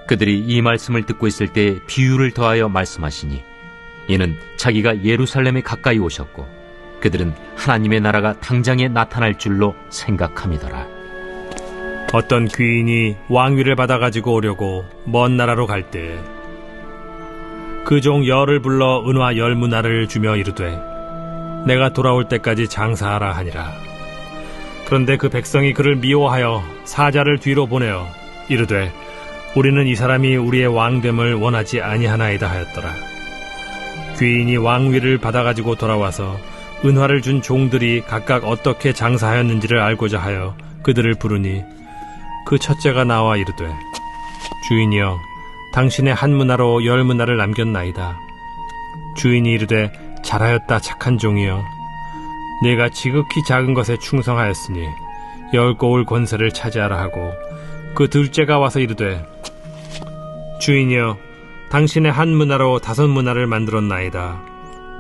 그들이 이 말씀을 듣고 있을 때 비유를 더하여 말씀하시니 이는 자기가 예루살렘에 가까이 오셨고 그들은 하나님의 나라가 당장에 나타날 줄로 생각함이더라. 어떤 귀인이 왕위를 받아가지고 오려고 먼 나라로 갈 때 그 종 열을 불러 은화 10문화를 주며 이르되 내가 돌아올 때까지 장사하라 하니라. 그런데 그 백성이 그를 미워하여 사자를 뒤로 보내어 이르되 우리는 이 사람이 우리의 왕됨을 원하지 아니하나이다 하였더라. 귀인이 왕위를 받아가지고 돌아와서 은화를 준 종들이 각각 어떻게 장사하였는지를 알고자 하여 그들을 부르니 그 첫째가 나와 이르되 주인이여 당신의 한 문화로 10문화를 남겼나이다. 주인이 이르되 잘하였다 착한 종이여 네가 지극히 작은 것에 충성하였으니 10고울 권세를 차지하라 하고 그 둘째가 와서 이르되 주인이여 당신의 한 문화로 5문화를 만들었나이다.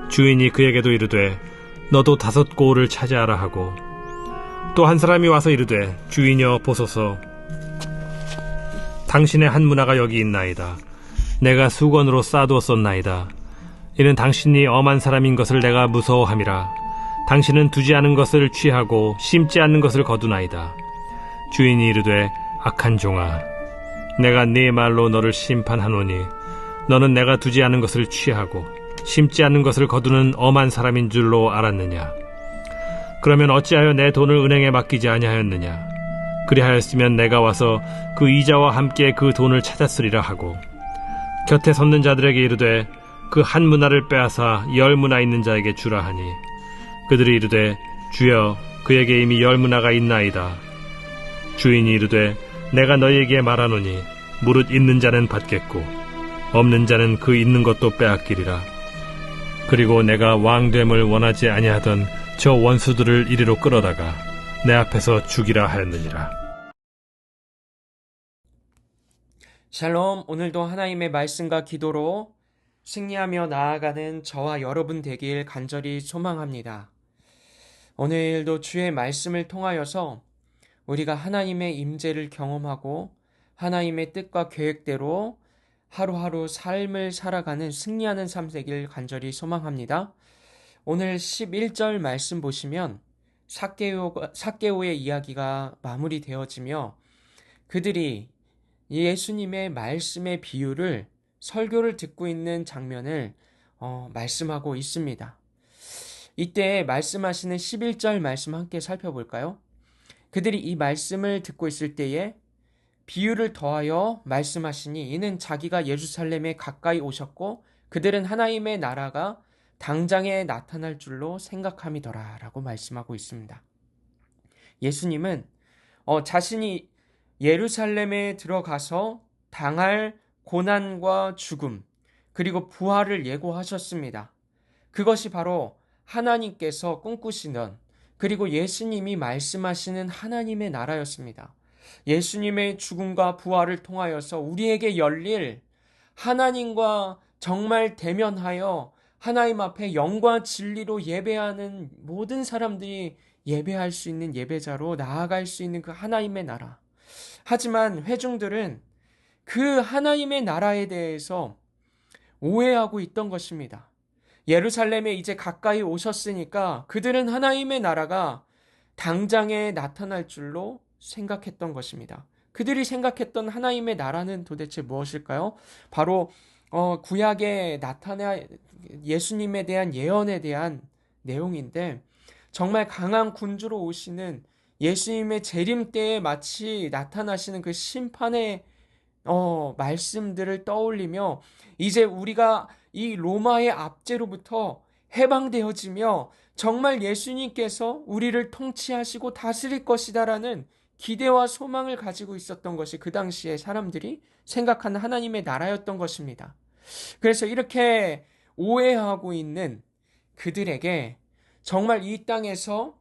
주인이 그에게도 이르되 너도 5고울을 차지하라 하고 또 한 사람이 와서 이르되 주인이여 보소서 당신의 한 문화가 여기 있나이다. 내가 수건으로 싸두었었나이다. 이는 당신이 엄한 사람인 것을 내가 무서워함이라. 당신은 두지 않은 것을 취하고 심지 않는 것을 거두나이다. 주인이 이르되 악한 종아 내가 네 말로 너를 심판하노니 너는 내가 두지 않은 것을 취하고 심지 않는 것을 거두는 엄한 사람인 줄로 알았느냐. 그러면 어찌하여 내 돈을 은행에 맡기지 아니하였느냐. 그리하였으면 내가 와서 그 이자와 함께 그 돈을 찾았으리라 하고 곁에 섰는 자들에게 이르되 그 한 문화를 빼앗아 10문화 있는 자에게 주라 하니 그들이 이르되 주여 그에게 이미 10문화가 있나이다. 주인이 이르되 내가 너희에게 말하노니 무릇 있는 자는 받겠고 없는 자는 그 있는 것도 빼앗기리라. 그리고 내가 왕됨을 원하지 아니하던 저 원수들을 이리로 끌어다가 내 앞에서 죽이라 하였느니라. 샬롬, 오늘도 하나님의 말씀과 기도로 승리하며 나아가는 저와 여러분 되길 간절히 소망합니다. 오늘도 주의 말씀을 통하여서 우리가 하나님의 임재를 경험하고 하나님의 뜻과 계획대로 하루하루 삶을 살아가는 승리하는 삶 되길 간절히 소망합니다. 오늘 11절 말씀 보시면 삭개오의 이야기가 마무리되어지며 그들이 예수님의 말씀의 비유를 설교를 듣고 있는 장면을 말씀하고 있습니다. 이때 말씀하시는 11절 말씀 함께 살펴볼까요? 그들이 이 말씀을 듣고 있을 때에 비유를 더하여 말씀하시니 이는 자기가 예루살렘에 가까이 오셨고 그들은 하나님의 나라가 당장에 나타날 줄로 생각함이더라 라고 말씀하고 있습니다. 예수님은 자신이 예루살렘에 들어가서 당할 고난과 죽음 그리고 부활을 예고하셨습니다. 그것이 바로 하나님께서 꿈꾸시던 그리고 예수님이 말씀하시는 하나님의 나라였습니다. 예수님의 죽음과 부활을 통하여서 우리에게 열릴 하나님과 정말 대면하여 하나님 앞에 영과 진리로 예배하는 모든 사람들이 예배할 수 있는 예배자로 나아갈 수 있는 그 하나님의 나라. 하지만 회중들은 그 하나님의 나라에 대해서 오해하고 있던 것입니다. 예루살렘에 이제 가까이 오셨으니까 그들은 하나님의 나라가 당장에 나타날 줄로 생각했던 것입니다. 그들이 생각했던 하나님의 나라는 도대체 무엇일까요? 바로 구약에 나타나 예수님에 대한 예언에 대한 내용인데 정말 강한 군주로 오시는 예수님의 재림 때에 마치 나타나시는 그 심판의 말씀들을 떠올리며 이제 우리가 이 로마의 압제로부터 해방되어지며 정말 예수님께서 우리를 통치하시고 다스릴 것이다라는 기대와 소망을 가지고 있었던 것이 그 당시에 사람들이 생각하는 하나님의 나라였던 것입니다. 그래서 이렇게 오해하고 있는 그들에게 정말 이 땅에서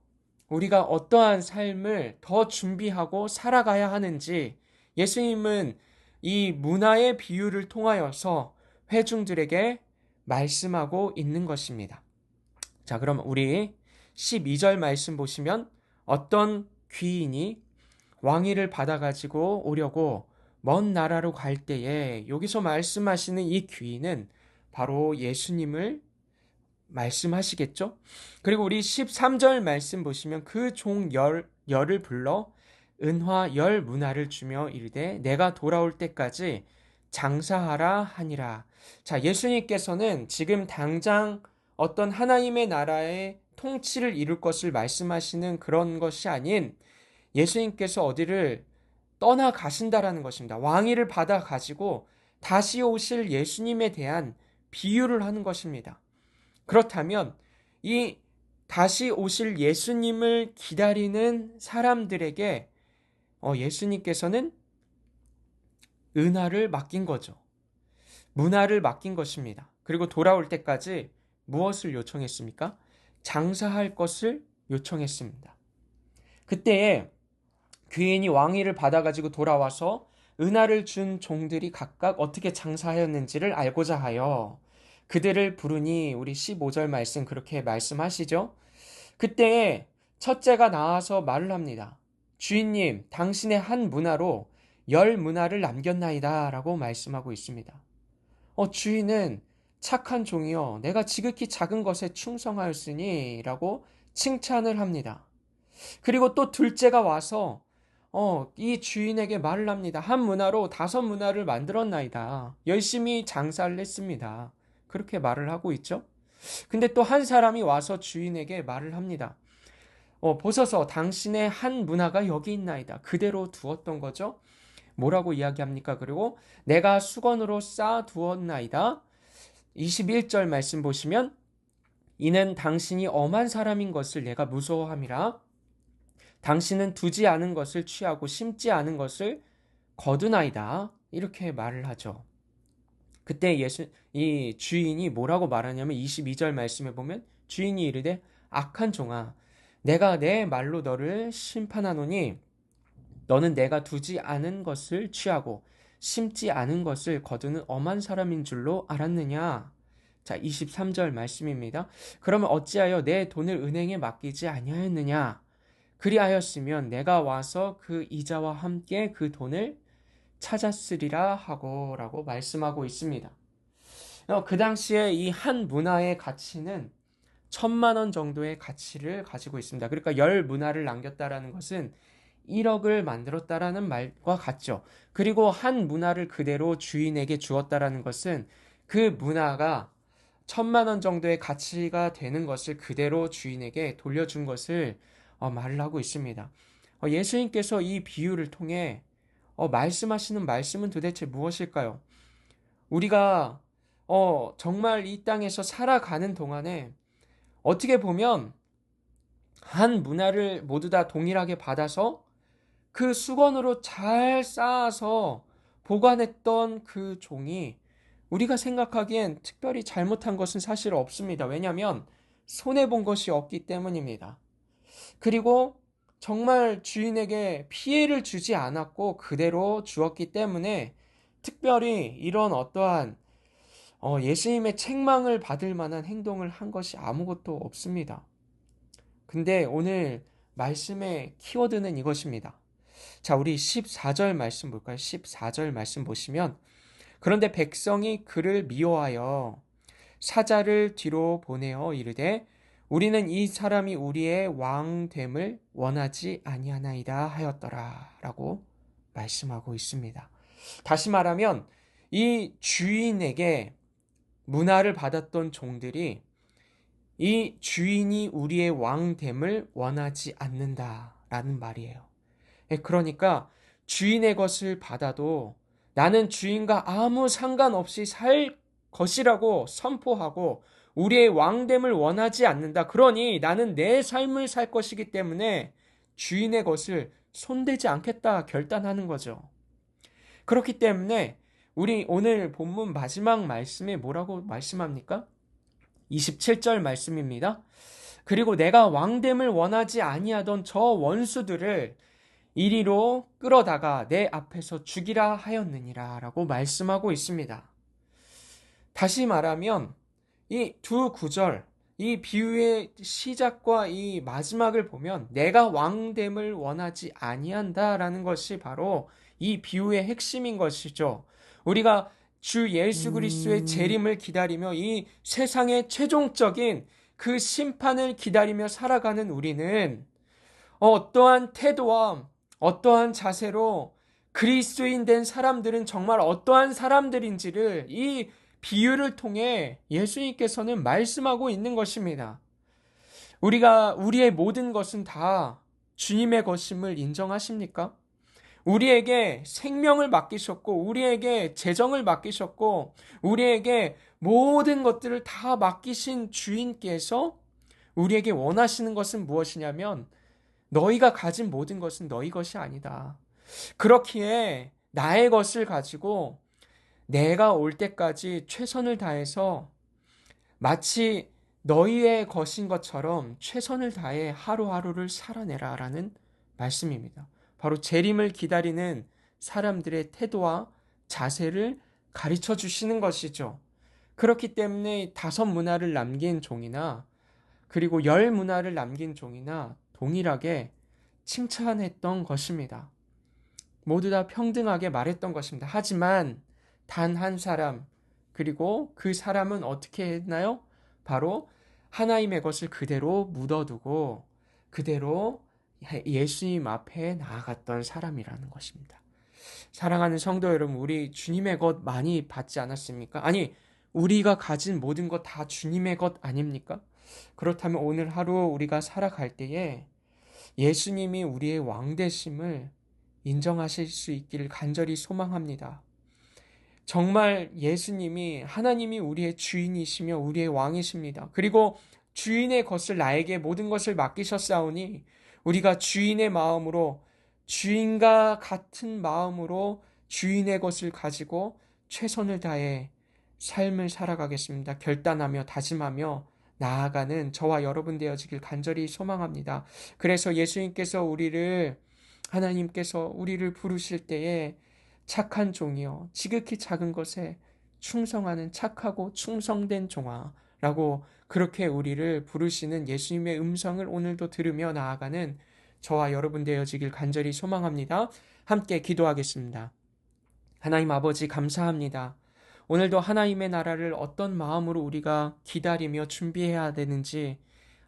우리가 어떠한 삶을 더 준비하고 살아가야 하는지 예수님은 이 문화의 비유를 통하여서 회중들에게 말씀하고 있는 것입니다. 자, 그럼 우리 12절 말씀 보시면 어떤 귀인이 왕위를 받아가지고 오려고 먼 나라로 갈 때에 여기서 말씀하시는 이 귀인은 바로 예수님을 말씀하시겠죠? 그리고 우리 13절 말씀 보시면 그 종 열을 불러 은화 열 문화를 주며 이르되 내가 돌아올 때까지 장사하라 하니라. 자, 예수님께서는 지금 당장 어떤 하나님의 나라의 통치를 이룰 것을 말씀하시는 그런 것이 아닌 예수님께서 어디를 떠나가신다라는 것입니다. 왕위를 받아 가지고 다시 오실 예수님에 대한 비유를 하는 것입니다. 그렇다면 이 다시 오실 예수님을 기다리는 사람들에게 예수님께서는 은하를 맡긴 거죠. 문화를 맡긴 것입니다. 그리고 돌아올 때까지 무엇을 요청했습니까? 장사할 것을 요청했습니다. 그때에 귀인이 왕위를 받아가지고 돌아와서 은하를 준 종들이 각각 어떻게 장사하였는지를 알고자 하여 그들을 부르니 우리 15절 말씀 그렇게 말씀하시죠. 그때에 첫째가 나와서 말을 합니다. 주인님, 당신의 한 문화로 10문화를 남겼나이다 라고 말씀하고 있습니다. 주인은 착한 종이여 내가 지극히 작은 것에 충성하였으니 라고 칭찬을 합니다. 그리고 또 둘째가 와서 이 주인에게 말을 합니다. 한 문화로 5문화를 만들었나이다. 열심히 장사를 했습니다. 그렇게 말을 하고 있죠. 근데 또 한 사람이 와서 주인에게 말을 합니다. 보소서 당신의 한 문화가 여기 있나이다. 그대로 두었던 거죠. 뭐라고 이야기합니까? 그리고 내가 수건으로 쌓아 두었나이다. 21절 말씀 보시면 이는 당신이 엄한 사람인 것을 내가 무서워함이라. 당신은 두지 않은 것을 취하고 심지 않은 것을 거두나이다. 이렇게 말을 하죠. 그때 이 주인이 뭐라고 말하냐면 22절 말씀에 보면 주인이 이르되 악한 종아 내가 내 말로 너를 심판하노니 너는 내가 두지 않은 것을 취하고 심지 않은 것을 거두는 엄한 사람인 줄로 알았느냐. 자, 23절 말씀입니다. 그러면 어찌하여 내 돈을 은행에 맡기지 아니하였느냐. 그리하였으면 내가 와서 그 이자와 함께 그 돈을 찾았으리라 하고 라고 말씀하고 있습니다. 그 당시에 이 한 문화의 가치는 1,000만 원 정도의 가치를 가지고 있습니다. 그러니까 10문화를 남겼다라는 것은 1억을 만들었다라는 말과 같죠. 그리고 한 문화를 그대로 주인에게 주었다라는 것은 그 문화가 1,000만 원 정도의 가치가 되는 것을 그대로 주인에게 돌려준 것을 말을 하고 있습니다. 예수님께서 이 비유를 통해 말씀하시는 말씀은 도대체 무엇일까요? 우리가 정말 이 땅에서 살아가는 동안에 어떻게 보면 한 문화를 모두 다 동일하게 받아서 그 수건으로 잘 쌓아서 보관했던 그 종이 우리가 생각하기엔 특별히 잘못한 것은 사실 없습니다. 왜냐하면 손해본 것이 없기 때문입니다. 그리고 정말 주인에게 피해를 주지 않았고 그대로 주었기 때문에 특별히 이런 어떠한 예수님의 책망을 받을 만한 행동을 한 것이 아무것도 없습니다. 근데 오늘 말씀의 키워드는 이것입니다. 자, 우리 14절 말씀 볼까요? 14절 말씀 보시면 그런데 백성이 그를 미워하여 사자를 뒤로 보내어 이르되 우리는 이 사람이 우리의 왕됨을 원하지 아니하나이다 하였더라 라고 말씀하고 있습니다. 다시 말하면 이 주인에게 문화를 받았던 종들이 이 주인이 우리의 왕됨을 원하지 않는다라는 말이에요. 그러니까 주인의 것을 받아도 나는 주인과 아무 상관없이 살 것이라고 선포하고 우리의 왕됨을 원하지 않는다. 그러니 나는 내 삶을 살 것이기 때문에 주인의 것을 손대지 않겠다 결단하는 거죠. 그렇기 때문에 우리 오늘 본문 마지막 말씀에 뭐라고 말씀합니까? 27절 말씀입니다. 그리고 내가 왕됨을 원하지 아니하던 저 원수들을 이리로 끌어다가 내 앞에서 죽이라 하였느니라 라고 말씀하고 있습니다. 다시 말하면 이 두 구절, 이 비유의 시작과 이 마지막을 보면 내가 왕됨을 원하지 아니한다라는 것이 바로 이 비유의 핵심인 것이죠. 우리가 주 예수 그리스도의 재림을 기다리며 이 세상의 최종적인 그 심판을 기다리며 살아가는 우리는 어떠한 태도와 어떠한 자세로 그리스도인 된 사람들은 정말 어떠한 사람들인지를 이 비유를 통해 예수님께서는 말씀하고 있는 것입니다. 우리의 모든 것은 다 주님의 것임을 인정하십니까? 우리에게 생명을 맡기셨고, 우리에게 재정을 맡기셨고, 우리에게 모든 것들을 다 맡기신 주인께서 우리에게 원하시는 것은 무엇이냐면, 너희가 가진 모든 것은 너희 것이 아니다. 그렇기에 나의 것을 가지고 내가 올 때까지 최선을 다해서 마치 너희의 것인 것처럼 최선을 다해 하루하루를 살아내라 라는 말씀입니다. 바로 재림을 기다리는 사람들의 태도와 자세를 가르쳐 주시는 것이죠. 그렇기 때문에 5문화를 남긴 종이나 그리고 10문화를 남긴 종이나 동일하게 칭찬했던 것입니다. 모두 다 평등하게 말했던 것입니다. 하지만 단 한 사람, 그리고 그 사람은 어떻게 했나요? 바로 하나님의 것을 그대로 묻어두고 그대로 예수님 앞에 나아갔던 사람이라는 것입니다. 사랑하는 성도 여러분, 우리 주님의 것 많이 받지 않았습니까? 아니, 우리가 가진 모든 것 다 주님의 것 아닙니까? 그렇다면 오늘 하루 우리가 살아갈 때에 예수님이 우리의 왕 되심을 인정하실 수 있기를 간절히 소망합니다. 정말 예수님이 하나님이 우리의 주인이시며 우리의 왕이십니다. 그리고 주인의 것을 나에게 모든 것을 맡기셨사오니 우리가 주인의 마음으로 주인과 같은 마음으로 주인의 것을 가지고 최선을 다해 삶을 살아가겠습니다. 결단하며 다짐하며 나아가는 저와 여러분 되어지길 간절히 소망합니다. 그래서 하나님께서 우리를 부르실 때에 착한 종이요 지극히 작은 것에 충성하는 착하고 충성된 종아라고 그렇게 우리를 부르시는 예수님의 음성을 오늘도 들으며 나아가는 저와 여러분 되어지길 간절히 소망합니다. 함께 기도하겠습니다. 하나님 아버지 감사합니다. 오늘도 하나님의 나라를 어떤 마음으로 우리가 기다리며 준비해야 되는지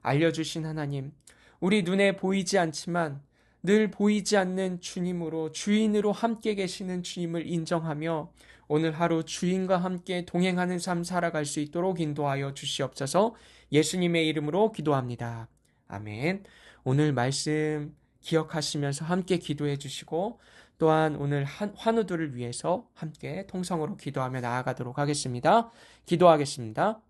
알려주신 하나님, 우리 눈에 보이지 않지만 늘 보이지 않는 주님으로 주인으로 함께 계시는 주님을 인정하며 오늘 하루 주인과 함께 동행하는 삶 살아갈 수 있도록 인도하여 주시옵소서. 예수님의 이름으로 기도합니다. 아멘. 오늘 말씀 기억하시면서 함께 기도해 주시고 또한 오늘 환우들을 위해서 함께 통성으로 기도하며 나아가도록 하겠습니다. 기도하겠습니다.